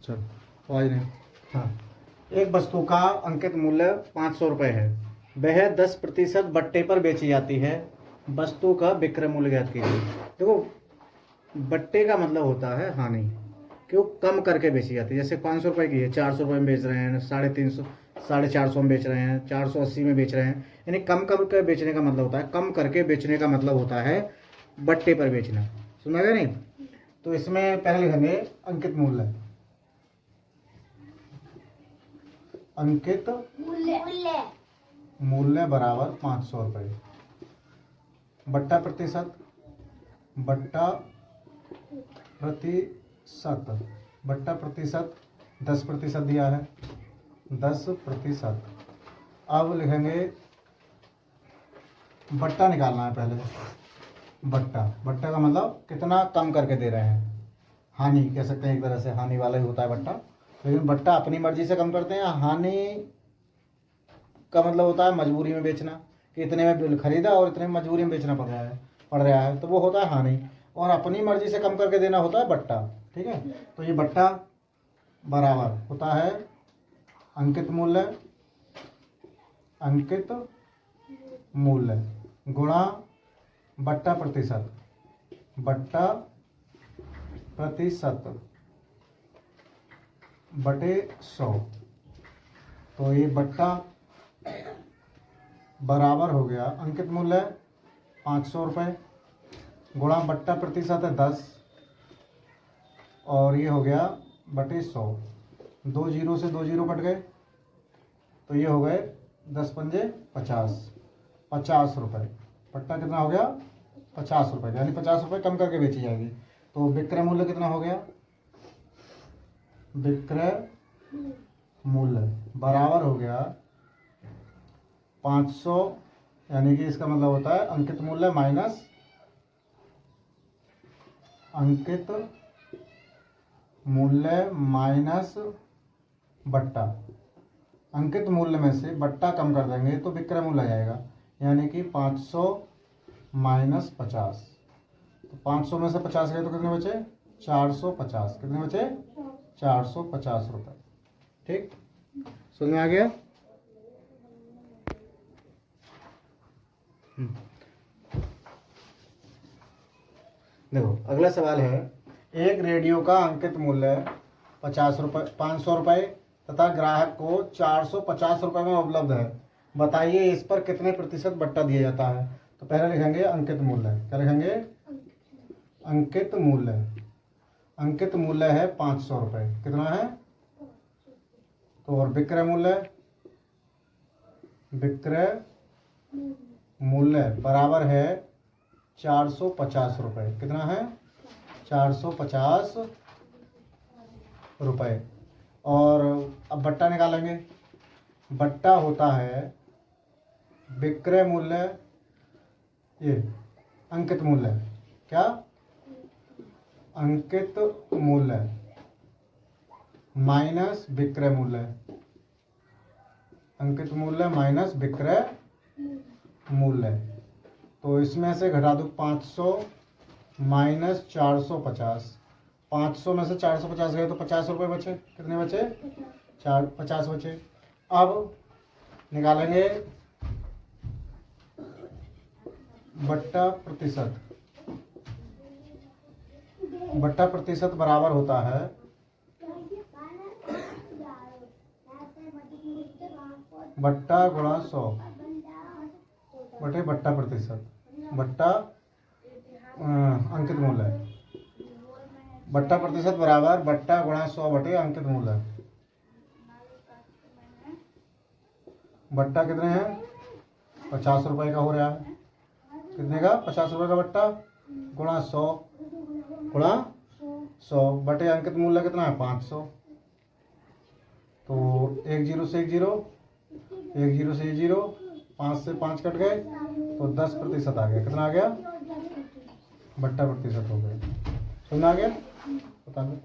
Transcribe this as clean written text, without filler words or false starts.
चलो आज नहीं। हाँ, एक वस्तु का अंकित मूल्य 500 रुपये है, वह 10% बट्टे पर बेची जाती है, वस्तु का विक्रय मूल्य ज्ञात कीजिए। देखो, बट्टे का मतलब होता है हानि, क्यों कम करके बेची जाती है। जैसे 500 रुपये की है, 400 रुपये में बेच रहे हैं, 350, 450 में बेच रहे हैं, 480 में बेच रहे हैं, यानी कम करके बेचने का मतलब होता है, कम करके बेचने का मतलब होता है बट्टे पर बेचना। सुना गया नहीं? तो इसमें पहले लिखेंगे अंकित मूल्य। अंकित मूल्य बराबर 500 रुपये, बट्टा प्रतिशत, बट्टा प्रतिशत 10% दिया है, 10%। अब लिखेंगे बट्टा निकालना है पहले। बट्टा का मतलब कितना कम करके दे रहे हैं, हानि कह सकते हैं, एक तरह से हानि वाला ही होता है बट्टा। लेकिन बट्टा अपनी मर्जी से कम करते हैं, हानि का मतलब होता है मजबूरी में बेचना, कि इतने में बिल खरीदा और इतने में मजबूरी में बेचना पड़ रहा है, तो वो होता है हानि। और अपनी मर्जी से कम करके देना होता है बट्टा। ठीक है, तो ये बट्टा बराबर होता है अंकित मूल्य गुणा बट्टा प्रतिशत बटे 100। तो ये बट्टा बराबर हो गया अंकित मूल्य 500 रुपये गुणा बट्टा प्रतिशत है 10, और ये हो गया बटे 100। 2 जीरो से 2 जीरो कट गए, तो ये हो गए 10 पंजे 50 रुपये। बट्टा कितना हो गया? 50 रुपये, यानी 50 रुपये कम करके बेची जाएगी। तो विक्रय मूल्य कितना हो गया? विक्रय मूल्य बराबर हो गया 500, यानी कि इसका मतलब होता है अंकित मूल्य माइनस बट्टा। अंकित मूल्य में से बट्टा कम कर देंगे तो विक्रय मूल्य आ जाएगा, यानी कि 500 माइनस 50। तो 500 में से 50 गए तो कितने बचे? 450। कितने बचे? 450 रुपये। ठीक, समझ में आ गया? देखो, अगला सवाल है, एक रेडियो का अंकित मूल्य 500 रुपये तथा ग्राहक को 450 रुपये में उपलब्ध है, बताइए इस पर कितने प्रतिशत बट्टा दिया जाता है। तो पहले लिखेंगे अंकित मूल्य। क्या लिखेंगे? अंकित मूल्य है 500 रुपये। कितना है? तो और विक्रय मूल्य बराबर है 450 रुपये। कितना है? 450 रुपये। और अब बट्टा निकालेंगे। बट्टा होता है विक्रय मूल्य, ये अंकित मूल्य, क्या? अंकित मूल्य माइनस विक्रय मूल्य। अंकित मूल्य माइनस विक्रय मूल्य। तो इसमें से घटा दो 500 माइनस 450। 500 में से 450 गए तो 50 रुपये बचे। कितने बचे? 50 बचे। अब निकालेंगे बट्टा प्रतिशत। बट्टा प्रतिशत बराबर होता है बट्टा गुणा 100 बटे बट्टा प्रतिशत बट्टा अंकित मूल्य। बट्टा प्रतिशत बराबर बट्टा गुणा 100 बटे अंकित मूल्य। बट्टा कितने हैं? 50 रुपये का हो रहा है। कितने का? 50 रुपये का बट्टा गुणा 100 बटे अंकित मूल्य कितना है? 500। तो 1 जीरो से 1 जीरो, 1 जीरो से 1 जीरो, 5 से 5 कट गए, तो 10% आ गया। कितना आ गया? बट्टा प्रतिशत हो गया। सुन आ गया? बता दो।